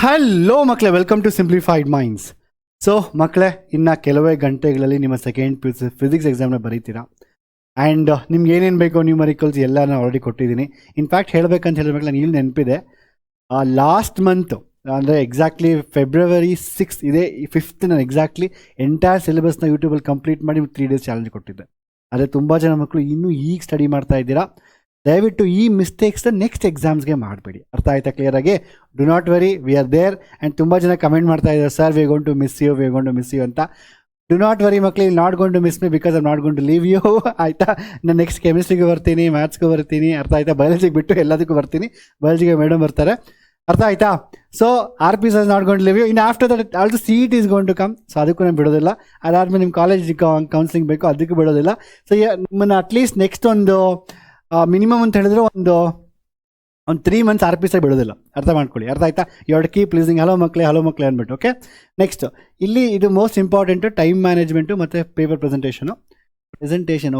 Hello ಮಕ್ಕಳೇ, welcome to simplified minds. So ಮಕ್ಕಳೇ, ಇನ್ನು ಕೆಲವೇ ಗಂಟೆಗಳಲ್ಲಿ ನಿಮ್ಮ ಸೆಕೆಂಡ್ ಪಿ ಯು ಫಿಸಿಕ್ಸ್ ಎಕ್ಸಾಮ್ನ ಬರೀತೀರಾ. ಆ್ಯಂಡ್ ನಿಮ್ಗೆ ಏನೇನು ಬೇಕೋ ನ್ಯೂಮರಿಕಲ್ಸ್ ಎಲ್ಲ ನಾನು ಆಲ್ರೆಡಿ ಕೊಟ್ಟಿದ್ದೀನಿ. ಇನ್ಫ್ಯಾಕ್ಟ್ ಹೇಳಬೇಕಂತ ಹೇಳಿದ್ರೆ ನಂಗೆ ಇಲ್ಲಿ ನೆನಪಿದೆ, ಲಾಸ್ಟ್ ಮಂತು ಅಂದರೆ ಎಕ್ಸಾಕ್ಟ್ಲಿ ಫೆಬ್ರವರಿ 6 ಇದೇ 5th ನಾನು ಎಕ್ಸಾಕ್ಟ್ಲಿ ಎಂಟೈರ್ ಸಿಲೆಬಸ್ನ ಯೂಟ್ಯೂಬಲ್ಲಿ ಕಂಪ್ಲೀಟ್ ಮಾಡಿ 3 days ಚಾಲೆಂಜ್ ಕೊಟ್ಟಿದ್ದೆ. ಆದರೆ ತುಂಬ ಜನ ಮಕ್ಕಳು ಇನ್ನೂ ಈಗ ಸ್ಟಡಿ ಮಾಡ್ತಾ ಇದ್ದೀರಾ. ದಯವಿಟ್ಟು ಈ ಮಿಸ್ಟೇಕ್ಸ್ನ ನೆಕ್ಸ್ಟ್ ಎಕ್ಸಾಮ್ಸ್ಗೆ ಮಾಡಬೇಡಿ. ಅರ್ಥ ಆಯ್ತಾ ಕ್ಲಿಯರಾಗಿ? Do not worry, we are there. And ತುಂಬ ಜನ ಕಮೆಂಟ್ ಮಾಡ್ತಾ ಇದ್ದಾರೆ, sir we gone to miss you ಅಂತ. ಡು ನಾಟ್ ವೆರಿ ಮಕ್ಕಳು, not gone to miss me because I not gone to leave you. ಆಯಿತಾ? ನಾನು ನೆಕ್ಸ್ಟ್ ಕೆಮಿಸ್ಟ್ರಿಗೆ ಬರ್ತೀನಿ, ಮ್ಯಾಥ್ಸ್ಗೂ ಬರ್ತೀನಿ. ಅರ್ಥ ಆಯ್ತಾ? ಬಯಾಲಜಿಗೆ ಬಿಟ್ಟು ಎಲ್ಲದಕ್ಕೂ ಬರ್ತೀನಿ. ಬಯಾಲಜಿಗೆ ಮೇಡಮ್ ಬರ್ತಾರೆ. ಅರ್ಥ ಆಯ್ತಾ? So R P is not gone to leave you. In after that also CET is gone to come. So ಅದಕ್ಕೂ ನಾನು ಬಿಡೋದಿಲ್ಲ. ಅದಾದಮೇಲೆ ನಿಮ್ಮ ಕಾಲೇಜ್ ಕೌನ್ಸಿಲಿಂಗ್ ಬೇಕು, ಅದಕ್ಕೂ ಬಿಡೋದಿಲ್ಲ. ಸೊ ನಿಮ್ಮನ್ನು ಅಟ್ಲೀಸ್ಟ್ ನೆಕ್ಸ್ಟ್ ಒಂದು ಮಿನಿಮಮ್ ಅಂತ ಹೇಳಿದ್ರೆ ಒಂದು 3 months ಆರ್ ಪಿ ಬಿಡೋದಿಲ್ಲ. ಅರ್ಥ ಮಾಡ್ಕೊಳ್ಳಿ. ಅರ್ಥ ಆಯ್ತಾ? ಯು ಕೀಪ್ ಪ್ಲೀಸಿಂಗ್ ಹಲೋ ಮಕ್ಕಳೇ ಅಂದ್ಬಿಟ್ಟು. ಓಕೆ, ನೆಕ್ಸ್ಟ್ ಇಲ್ಲಿ ಇದು ಮೋಸ್ಟ್ ಇಂಪಾರ್ಟೆಂಟು ಟೈಮ್ ಮ್ಯಾನೇಜ್ಮೆಂಟು ಮತ್ತು paper presentation.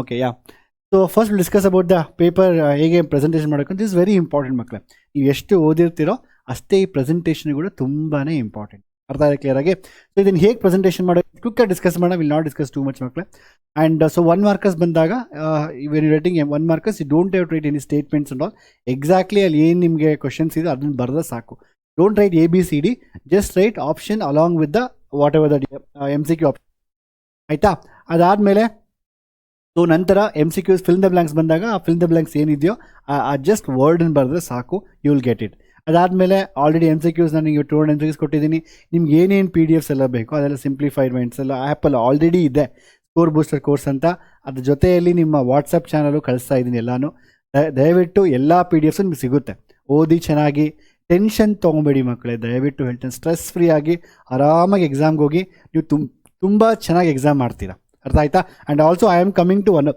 Okay, yeah. So first discuss about the paper, ಹೇಗೆ ಪ್ರೆಸೆಂಟೇಷನ್ ಮಾಡೋಕೆ. ದಿಸ್ ವೆರಿ ಇಂಪಾರ್ಟೆಂಟ್ ಮಕ್ಕಳೇ. ನೀವು ಎಷ್ಟು ಓದಿರ್ತೀರೋ ಅಷ್ಟೇ ಈ ಪ್ರೆಸೆಂಟೇಷನ್ ಕೂಡ ತುಂಬಾ ಇಂಪಾರ್ಟೆಂಟ್. ಅರ್ಥ ಆಗಿದೆ ಕ್ಲಿಯರಾಗಿ? ಸೊ ಇದನ್ನು ಹೇಗೆ ಪ್ರೆಸೆಂಟೇಷನ್ ಮಾಡೋದು ಕ್ವಿಕ್ಕಾಗಿ ಡಿಸ್ಕಸ್ ಮಾಡೋಣ. Will not discuss too much ಮಕ್ಕಳೇ. ಆ್ಯಂಡ್ ಸೊ 1 markers ಬಂದಾಗ when you writing 1 markers you don't have to write any statements and all. Exactly ಅಲ್ಲಿ ಏನು ನಿಮಗೆ ಕ್ವಶನ್ಸ್ ಇದೆ ಅದನ್ನು ಬರೆದ ಸಾಕು. Don't write ABCD, just write option along with the whatever the MCQ option. ಆಯಿತಾ? ಅದಾದಮೇಲೆ ಸೊ ನಂತರ MCQs ಫಿಲ್ ದ ಬ್ಲ್ಯಾಂಕ್ಸ್ ಬಂದಾಗ ಆ ಫಿಲ್ ದ ಬ್ಲ್ಯಾಂಕ್ಸ್ ಏನಿದೆಯೋ ಆ ಜಸ್ಟ್ ವರ್ಡನ್ನು ಬರೆದ್ರೆ ಸಾಕು, ಯು ವಿಲ್ ಗೆಟ್ ಇಟ್. ಅದಾದಮೇಲೆ ಆಲ್ರೆಡಿ MCQs ನನಗೆ 200 MCQs ಕೊಟ್ಟಿದ್ದೀನಿ. ನಿಮ್ಗೆ ಏನೇನು PDFs ಎಲ್ಲ ಬೇಕು ಅದೆಲ್ಲ ಸಿಂಪ್ಲಿಫೈಡ್ ಮೈಂಡ್ಸ್ ಎಲ್ಲ ಆ್ಯಪಲ್ಲಿ ಆಲ್ರೆಡಿ ಇದೆ, ಸ್ಕೋರ್ ಬೂಸ್ಟರ್ ಕೋರ್ಸ್ ಅಂತ. ಅದ್ರ ಜೊತೆಯಲ್ಲಿ ನಿಮ್ಮ ವಾಟ್ಸಪ್ ಚಾನಲು ಕಳಿಸ್ತಾ ಇದ್ದೀನಿ ಎಲ್ಲನೂ. ದಯವಿಟ್ಟು ಎಲ್ಲ PDFs ನಿಮ್ಗೆ ಸಿಗುತ್ತೆ. ಓದಿ ಚೆನ್ನಾಗಿ, ಟೆನ್ಷನ್ ತೊಗೊಬೇಡಿ ಮಕ್ಕಳೇ. ದಯವಿಟ್ಟು ಹೇಳ್ತೇನೆ, ಸ್ಟ್ರೆಸ್ ಫ್ರೀ ಆಗಿ ಆರಾಮಾಗಿ ಎಕ್ಸಾಮ್ಗೆ ಹೋಗಿ ನೀವು ತುಂಬ ಚೆನ್ನಾಗಿ ಎಕ್ಸಾಮ್ ಮಾಡ್ತೀರಾ. ಅರ್ಥ ಆಯ್ತಾ? And also I am coming to one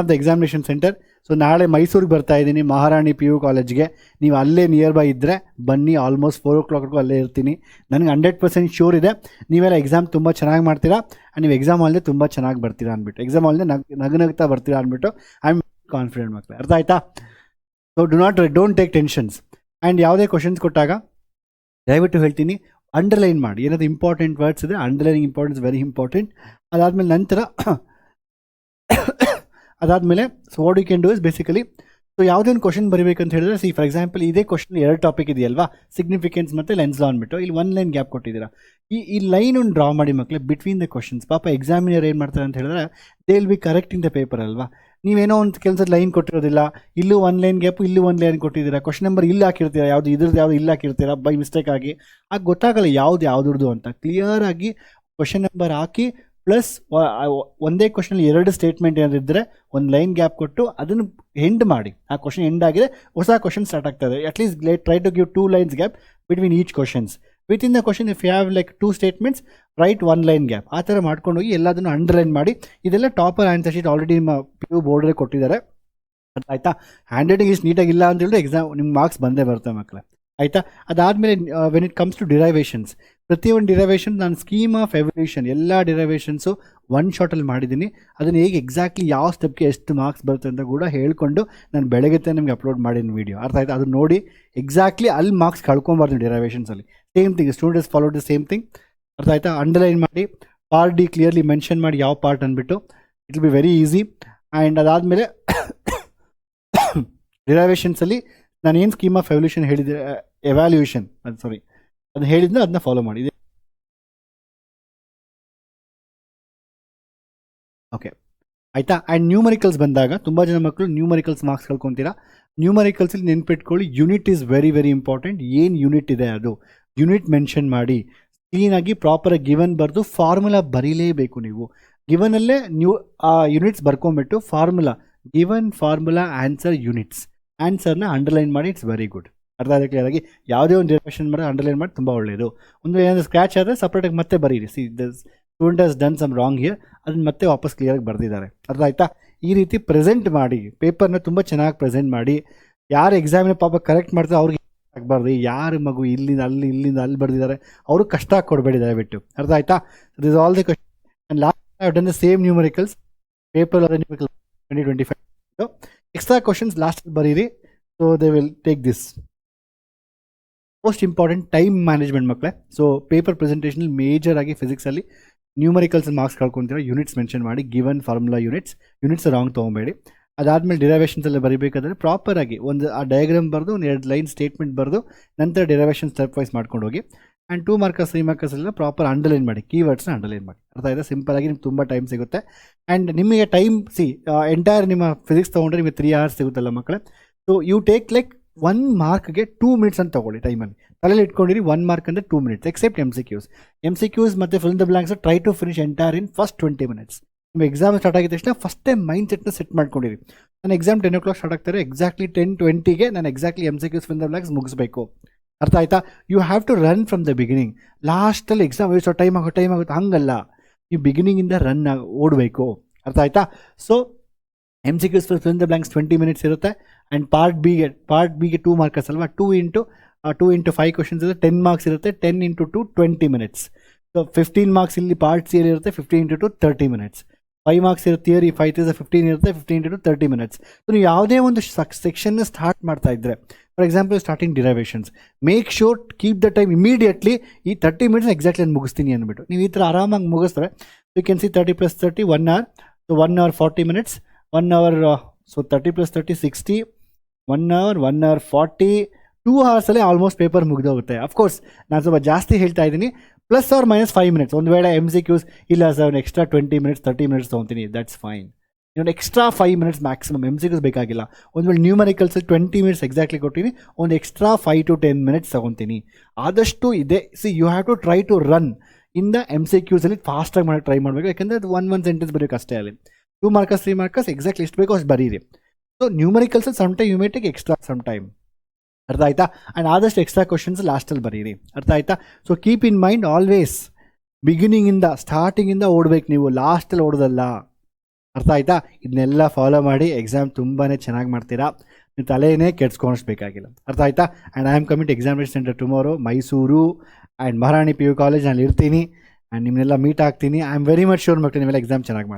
of the examination centre. So ನಾಳೆ ಮೈಸೂರಿಗೆ ಬರ್ತಾ ಇದ್ದೀನಿ, ಮಹಾರಾಣಿ PU ಕಾಲೇಜ್ಗೆ. ನೀವು ಅಲ್ಲೇ ನಿಯರ್ ಬೈ ಇದ್ದರೆ ಬನ್ನಿ. ಆಲ್ಮೋಸ್ಟ್ 4 o'clockವರೆಗೂ ಅಲ್ಲೇ ಇರ್ತೀನಿ. ನನಗೆ 100% ಶ್ಯೂರ್ ಇದೆ ನೀವೆಲ್ಲ ಎಕ್ಸಾಮ್ ತುಂಬ ಚೆನ್ನಾಗಿ ಮಾಡ್ತೀರಾ. ಆ್ಯಂಡ್ ನೀವು ಎಕ್ಸಾಮ್ ಅಲ್ಲದೆ ತುಂಬ ಚೆನ್ನಾಗಿ ಬರ್ತೀರಾ ಅಂದ್ಬಿಟ್ಟು, ಎಕ್ಸಾಮ್ ಅಲ್ಲದೆ ನಗ್ತಾ ಬರ್ತೀರಾ ಅಂದ್ಬಿಟ್ಟು ಐ ಆಮ್ ಕಾನ್ಫಿಡೆಂಟ್ ಮಕ್ಕಳೇ. ಅರ್ಥ ಆಯ್ತಾ? So don't take tensions. And ಯಾವುದೇ ಕ್ವಶನ್ಸ್ ಕೊಟ್ಟಾಗ ದಯವಿಟ್ಟು ಹೇಳ್ತೀನಿ, ಅಂಡರ್ಲೈನ್ ಮಾಡಿ. ಏನಾದರೂ ಇಂಪಾರ್ಟೆಂಟ್ ವರ್ಡ್ಸ್ ಇದೆ, ಅಂಡರ್ಲೈನಿಂಗ್ ಇಂಪಾರ್ಟೆನ್ಸ್ ವೆರಿ ಇಂಪಾರ್ಟೆಂಟ್. ಅದಾದಮೇಲೆ so what you can do is basically, so ಯಾವುದೇ ಒಂದು ಕ್ವಶನ್ ಬರೀಬೇಕಂತ ಹೇಳಿದ್ರೆ, ಫಾರ್ ಎಕ್ಸಾಂಪಲ್ ಇದೇ ಕ್ವಶನ್ 2 ಟಾಪಿಕ್ ಇದೆಯಲ್ವಾ, ಸಿಗ್ನಿಫಿಕೆನ್ಸ್ ಮತ್ತು ಲೆನ್ಸ್ ಲಾ ಅಂದ್ಬಿಟ್ಟು ಇಲ್ಲಿ 1 line ಗ್ಯಾಪ್ ಕೊಟ್ಟಿದ್ದೀರಾ. ಈ ಲೈನ್ ಒಂದು ಡ್ರಾ ಮಾಡಿ ಮಕ್ಕಳೇ ಬಿಟ್ವೀನ್ ದ ಕ್ವಶನ್ಸ್. ಪಾಪ ಎಕ್ಸಾಮಿನರ್ ಏನು ಮಾಡ್ತಾರೆ ಅಂತ ಹೇಳಿದ್ರೆ, they will be correcting the paper ಅಲ್ವಾ. ನೀವೇನೋ ಒಂದು ಕೆಲಸದ ಲೈನ್ ಕೊಟ್ಟಿರೋದಿಲ್ಲ, ಇಲ್ಲೂ 1 line ಗ್ಯಾಪು, ಇಲ್ಲೂ 1 line ಕೊಟ್ಟಿದ್ದೀರಾ, ಕ್ವಶನ್ ನಂಬರ್ ಇಲ್ಲಿ ಹಾಕಿರ್ತೀರಾ, ಯಾವುದು ಇದ್ರದ್ದು ಯಾವುದು ಇಲ್ಲಿ ಹಾಕಿರ್ತೀರಾ ಬೈ ಮಿಸ್ಟೇಕ್ ಆಗಿ. ಆಗ ಗೊತ್ತಾಗಲ್ಲ ಯಾವುದ್ರದ್ದು ಅಂತ. ಕ್ಲಿಯರಾಗಿ ಕ್ವಶನ್ ನಂಬರ್ ಹಾಕಿ ಪ್ಲಸ್ ಒಂದೇ ಕ್ವಶನಲ್ಲಿ 2 ಸ್ಟೇಟ್ಮೆಂಟ್ ಏನಾದಿದ್ದರೆ 1 line ಗ್ಯಾಪ್ ಕೊಟ್ಟು ಅದನ್ನು ಎಂಡ್ ಮಾಡಿ. ಆ ಕ್ವಶನ್ ಎಂಡ್ ಆಗಿದೆ, ಹೊಸ ಕ್ವಶನ್ ಸ್ಟಾರ್ಟ್ ಆಗ್ತದೆ. At least try to give 2 lines gap between each questions. Within the question if you have like 2 statements, write 1 line gap. ಆ ಥರ ಮಾಡ್ಕೊಂಡು ಹೋಗಿ ಎಲ್ಲದನ್ನು ಅಂಡರ್ಲೈನ್ ಮಾಡಿ. ಇದೆಲ್ಲ ಟಾಪರ್ ಆನ್ಸರ್ ಶೀಟ್ ಆಲ್ರೆಡಿ ನಿಮ್ಮ PU ಬೋರ್ಡಲ್ಲಿ ಕೊಟ್ಟಿದ್ದಾರೆ. ಆಯಿತಾ? ಹ್ಯಾಂಡ್ ರೈಟಿಂಗ್ ಇಷ್ಟು ನೀಟಾಗಿಲ್ಲ ಅಂತ ಹೇಳಿದ್ರೆ ಎಕ್ಸಾಮ್ ನಿಮ್ಮ ಮಾರ್ಕ್ಸ್ ಬಂದೇ ಬರುತ್ತೆ ಮಕ್ಕಳೇ. ಆಯಿತಾ? ಅದಾದಮೇಲೆ when it comes to derivations, ಪ್ರತಿಯೊಂದು ಡಿರೈವೇಷನ್ ನಾನು ಸ್ಕೀಮ್ ಆಫ್ ಎವಲ್ಯೂಷನ್ ಎಲ್ಲ ಡಿರೈವೇಷನ್ಸು 1 shotಲ್ಲಿ ಮಾಡಿದ್ದೀನಿ. ಅದನ್ನು ಹೇಗೆ ಎಕ್ಸಾಕ್ಟ್ಲಿ ಯಾವ ಸ್ಟೆಪ್ಗೆ ಎಷ್ಟು ಮಾರ್ಕ್ಸ್ ಬರುತ್ತೆ ಅಂತ ಕೂಡ ಹೇಳ್ಕೊಂಡು ನಾನು ಬೆಳಗ್ಗೆ ನಿಮಗೆ ಅಪ್ಲೋಡ್ ಮಾಡಿದ್ದೀನಿ ವೀಡಿಯೋ. ಅರ್ಥ ಆಯ್ತು? ಅದು ನೋಡಿ ಎಕ್ಸಾಕ್ಟ್ಲಿ ಅಲ್ಲಿ ಮಾರ್ಕ್ಸ್ ಕಳ್ಕೊಬಾರ್ದು ಡಿರೈವೇಷನ್ಸಲ್ಲಿ. Same thing, students follow the same thing. ಅರ್ಥ ಆಯ್ತಾ? ಅಂಡರ್ಲೈನ್ ಮಾಡಿ, ಪಾರ್ಟ್ ಡಿ ಕ್ಲಿಯರ್ಲಿ ಮೆನ್ಷನ್ ಮಾಡಿ ಯಾವ ಪಾರ್ಟ್ ಅಂದ್ಬಿಟ್ಟು. It will be very easy. And ಅದಾದಮೇಲೆ ಡಿರೈವೇಷನ್ಸಲ್ಲಿ ನಾನು ಏನು ಸ್ಕೀಮ್ ಆಫ್ ಎವಲ್ಯೂಷನ್ ಹೇಳಿದ್ದೆ, ಅದನ್ನ ಹೇಳಿದ್ನ ಅದನ್ನ ಫಾಲೋ ಮಾಡಿ. ಓಕೆ ಆಯಿತಾ? ಆ್ಯಂಡ್ ನ್ಯೂಮರಿಕಲ್ಸ್ ಬಂದಾಗ ತುಂಬ ಜನ ಮಕ್ಕಳು ನ್ಯೂಮರಿಕಲ್ಸ್ ಮಾರ್ಕ್ಸ್ ಕಳ್ಕೊತೀರಾ. ನ್ಯೂಮರಿಕಲ್ಸಲ್ಲಿ ನೆನ್ಪಿಟ್ಕೊಳ್ಳಿ, unit is very very important. ಏನು ಯೂನಿಟ್ ಇದೆ ಅದು ಯೂನಿಟ್ ಮೆನ್ಷನ್ ಮಾಡಿ, ಕ್ಲೀನಾಗಿ ಪ್ರಾಪರಾಗಿ ಗಿವನ್ ಬರೆದು ಫಾರ್ಮುಲಾ ಬರೀಲೇಬೇಕು. ನೀವು ಗಿವನಲ್ಲೇ ಆ ಯೂನಿಟ್ಸ್ ಬರ್ಕೊಂಬಿಟ್ಟು formula, given formula answer units, ಆನ್ಸರ್ನ ಅಂಡರ್ಲೈನ್ ಮಾಡಿ. It's very good. ಅರ್ಥ ಆಗಿ ಕ್ಲಿಯರಾಗಿ ಯಾವುದೇ ಒಂದು ಡಿರೈವೇಷನ್ ಮಾಡಿ ಅಂಡರ್ಲೈನ್ ಮಾಡಿ ತುಂಬ ಒಳ್ಳೆಯದು. ಒಂದು ಏನಾದರೂ ಸ್ಕ್ರ್ಯಾಚ್ ಆದರೆ ಸಪ್ರೇಟಾಗಿ ಮತ್ತೆ ಬರೀರಿ. Student has done some wrong here, ಅದನ್ನು ಮತ್ತೆ ವಾಪಸ್ ಕ್ಲಿಯರಾಗಿ ಬರೆದಿದ್ದಾರೆ. ಅರ್ಥ ಆಯ್ತಾ? ಈ ರೀತಿ ಪ್ರೆಸೆಂಟ್ ಮಾಡಿ, ಪೇಪರ್ನ ತುಂಬ ಚೆನ್ನಾಗಿ ಪ್ರೆಸೆಂಟ್ ಮಾಡಿ. ಯಾರು ಎಕ್ಸಾಮಿನ ಪಾಪ ಕರೆಕ್ಟ್ ಮಾಡ್ತಾರೆ ಅವ್ರಿಗೆ ಆಗಬಾರ್ದು. ಯಾರು ಮಗು ಇಲ್ಲಿಂದ ಅಲ್ಲಿ ಬರೆದಿದ್ದಾರೆ ಅವರು ಕಷ್ಟ ಕೊಡಬೇಡಿ ದಯವಿಟ್ಟು. ಅರ್ಥ ಆಯ್ತಾ? This all the question. And last I have done the same numericals paper 2025. Extra questions ಲಾಸ್ಟಲ್ಲಿ ಬರೀರಿ. So they will take this. Most important time management ಮಕ್ಕಳೇ. ಸೊ ಪೇಪರ್ ಪ್ರೆಸೆಂಟೇಷನಲ್ಲಿ ಮೇಜರ್ ಆಗಿ ಫಿಸಿಕ್ಸಲ್ಲಿ ನ್ಯೂಮರಿಕಲ್ಸ್ ಮಾರ್ಕ್ಸ್ ಕಳ್ಕೊತೀರ, ಯೂನಿಟ್ಸ್ ಮೆನ್ಷನ್ ಮಾಡಿ, given formula units wrong ತೊಗೊಬೇಡಿ. ಅದಾದಮೇಲೆ derivations ಎಲ್ಲ ಬರೀಬೇಕಾದ್ರೆ ಪ್ರಾಪರಾಗಿ ಒಂದು ಆ diagram ಬರೆದು ಒಂದು 2 ಲೈನ್ ಸ್ಟೇಟ್ಮೆಂಟ್ ಬರೆದು ನಂತರ ಡಿರೈವೇಷನ್ ಸ್ಟೆಪ್ ವೈಸ್ ಮಾಡ್ಕೊಂಡು ಹೋಗಿ. ಆ್ಯಂಡ್ 2 ಮಾರ್ಕರ್ಸ್ 3 ಮಾರ್ಕರ್ಸ್ ಎಲ್ಲ ಪ್ರಾಪರ್ ಅಂಡರ್ಲೈನ್ ಮಾಡಿ, ಕೀವರ್ಡ್ಸ್ನ ಅಂಡರ್ಲೈನ್ ಮಾಡಿ. ಅರ್ಥ ಆಯಿತಾ? ಸಿಂಪಲಾಗಿ ನಿಮ್ಗೆ ತುಂಬ ಟೈಮ್ ಸಿಗುತ್ತೆ. ಆ್ಯಂಡ್ ನಿಮಗೆ ಟೈಮ್ ಎಂಟೈರ್ ನಿಮ್ಮ ಫಿಸಿಕ್ಸ್ ತೊಗೊಂಡ್ರೆ ನಿಮಗೆ 3 hours ಸಿಗುತ್ತಲ್ಲ ಮಕ್ಕಳೇ. ಸೊ ಯು ಟೇಕ್ ಲೈಕ್ 1 ಮಾರ್ಕ್ಗೆ 2 minutes ಅಂತ ತೊಗೊಳ್ಳಿ ಟೈಮಲ್ಲಿ. ತಲೆಯಲ್ಲಿ ಇಟ್ಕೊಂಡಿರಿ 1 ಮಾರ್ಕ್ ಅಂದರೆ 2 minutes ಎಕ್ಸೆಪ್ಟ್ MCQs ಮತ್ತು fill the blanks try to finish entire in first 20 minutes. ನಿಮ್ಮ ಎಕ್ಸಾಮ್ ಸ್ಟಾರ್ಟ್ ಆಗಿದ ತಕ್ಷಣ ಫಸ್ಟ್ ಟೈಮ್ ಮೈಂಡ್ ಸೆಟ್ನ ಸೆಟ್ ಮಾಡ್ಕೊಂಡಿರಿ. ನನ್ನ ಎಕ್ಸಾಮ್ 10 o'clock ಸ್ಟಾರ್ಟ್ ಆಗ್ತಾರೆ, ಎಕ್ಸಾಕ್ಟ್ಲಿ 10:20ಗೆ ನಾನು exactly MCQs fill the blanks ಮುಗಿಸ್ಬೇಕು. ಅರ್ಥ ಆಯ್ತಾ? You have to run from the beginning. ಲಾಸ್ಟಲ್ಲಿ ಎಕ್ಸಾಮ್ ಟೈಮ್ ಆಗುತ್ತೆ ಹಂಗಲ್ಲ, ನೀವು ಬಿಗಿನಿಂಗಿಂದ ಓಡಬೇಕು. ಅರ್ಥ ಆಯ್ತಾ? So MCQs fill the blanks 20 minutes ಇರುತ್ತೆ. ಆ್ಯಂಡ್ ಪಾರ್ಟ್ ಬಿಗೆ 2 ಮಾರ್ಕರ್ಸ್ ಅಲ್ವಾ, 2 into 5 ಕ್ವಶನ್ಸ್ ಇರುತ್ತೆ, 10 marks ಇರುತ್ತೆ. 10 into 2 20 minutes. ಸೊ 15 marks ಇಲ್ಲಿ ಪಾರ್ಟ್ ಸಿ ಇರುತ್ತೆ, 15 into 2 30 minutes. 5 marks ಇರುತ್ತೆ ಥಿಯರಿ, 5 is 15 ಇರುತ್ತೆ, 15 into 2 30 minutes. ಸೊ ನೀವು ಯಾವುದೇ ಒಂದು ಸೆಕ್ಷನ್ನ ಸ್ಟಾರ್ಟ್ ಮಾಡ್ತಾ ಇದ್ದರೆ, for example starting derivations, make sure keep the time immediately. ಈ 30 minutes ಎಕ್ಸಾಕ್ಟ್ಲಿ ನಾನು ಮುಗಿಸ್ತೀನಿ ಅಂದ್ಬಿಟ್ಟು ನೀವು ಈ ಥರ ಆರಾಮಾಗಿ ಮುಗಿಸ್ತಾರೆ. You can see 30 + 30 1 hour. So 1 hour 40 minutes, 1 hour. So 30 + 30 60, 1 hour 1 hour 40, 2 hours almost paper ಮುಗಿದೋಗುತ್ತೆ. ಅಫ್ಕೋರ್ಸ್ ನಾನು ಸ್ವಲ್ಪ ಜಾಸ್ತಿ ಹೇಳ್ತಾ ಇದ್ದೀನಿ, +or-5 minutes. ಒಂದು ವೇಳೆ MCQs ಇಲ್ಲ ಸರ್ ಒಂದು ಎಕ್ಸ್ಟ್ರಾ 20 minutes 30 minutes ತೊಗೊತೀನಿ, ದಟ್ಸ್ ಫೈನ್. ಇನ್ನೊಂದು ಎಕ್ಸ್ಟ್ರಾ 5 minutes ಮ್ಯಾಕ್ಸಿಮಮ್. MCQs ಬೇಕಾಗಿಲ್ಲ. ಒಂದು ವೇಳೆ ನ್ಯೂಮರಿಕಲ್ಸ್ 20 minutes ಎಕ್ಸಾಕ್ಟ್ಲಿ ಕೊಡ್ತೀನಿ, ಒಂದು ಎಕ್ಸ್ಟ್ರಾ 5 to 10 minutes ತೊಗೊತೀನಿ. ಆದಷ್ಟು ಇದೆ. You have to try to run in the MCQsಲ್ಲಿ ಫಾಸ್ಟಾಗಿ ಮಾಡಿ ಟ್ರೈ ಮಾಡಬೇಕು. ಯಾಕೆಂದರೆ ಅದು one ಸೆಂಟೆನ್ಸ್ ಬರೋಕ್ಕೆ ಅಷ್ಟೇ. ಅಲ್ಲಿ 2 ಮಾರ್ಕರ್ಸ್ 3 ಮಾರ್ಕರ್ಸ್ ಎಕ್ಸಾಕ್ಟ್ಲಿ ಎಷ್ಟು ಬೇಕೋ ಅಷ್ಟು ಬರೀರಿ. So numericals some time you may take extra some time. ಅರ್ಥ ಆಯ್ತಾ? ಆ್ಯಂಡ್ ಆದಷ್ಟು ಎಕ್ಸ್ಟ್ರಾ ಕ್ವಶನ್ಸ್ ಲಾಸ್ಟಲ್ಲಿ ಬರೀರಿ. ಅರ್ಥ ಆಯ್ತಾ? So keep in mind always ಸ್ಟಾರ್ಟಿಂಗಿಂದ ಓಡಬೇಕು ನೀವು, ಲಾಸ್ಟಲ್ಲಿ ಓಡೋದಲ್ಲ. ಅರ್ಥ ಆಯ್ತಾ? ಇದನ್ನೆಲ್ಲ ಫಾಲೋ ಮಾಡಿ ಎಕ್ಸಾಮ್ ತುಂಬಾ ಚೆನ್ನಾಗಿ ಮಾಡ್ತೀರಾ. ನೀವು ತಲೆಯೇ ಕೆಡ್ಸ್ಕೊಳಿಸ್ಬೇಕಾಗಿಲ್ಲ. ಅರ್ಥ ಆಯ್ತಾ? And I am coming to examination centre tomorrow, Mysuru and Maharani PU college. ನಾನು ಇರ್ತೀನಿ ಆ್ಯಂಡ್ ನಿಮ್ಮನ್ನೆಲ್ಲ ಮೀಟ್ ಆಗ್ತೀನಿ. I am very much sure ಮಕ್ಕಳು ನೀವೆಲ್ಲ ಎಕ್ಸಾಮ್ ಚೆನ್ನಾಗಿ ಮಾಡಿ.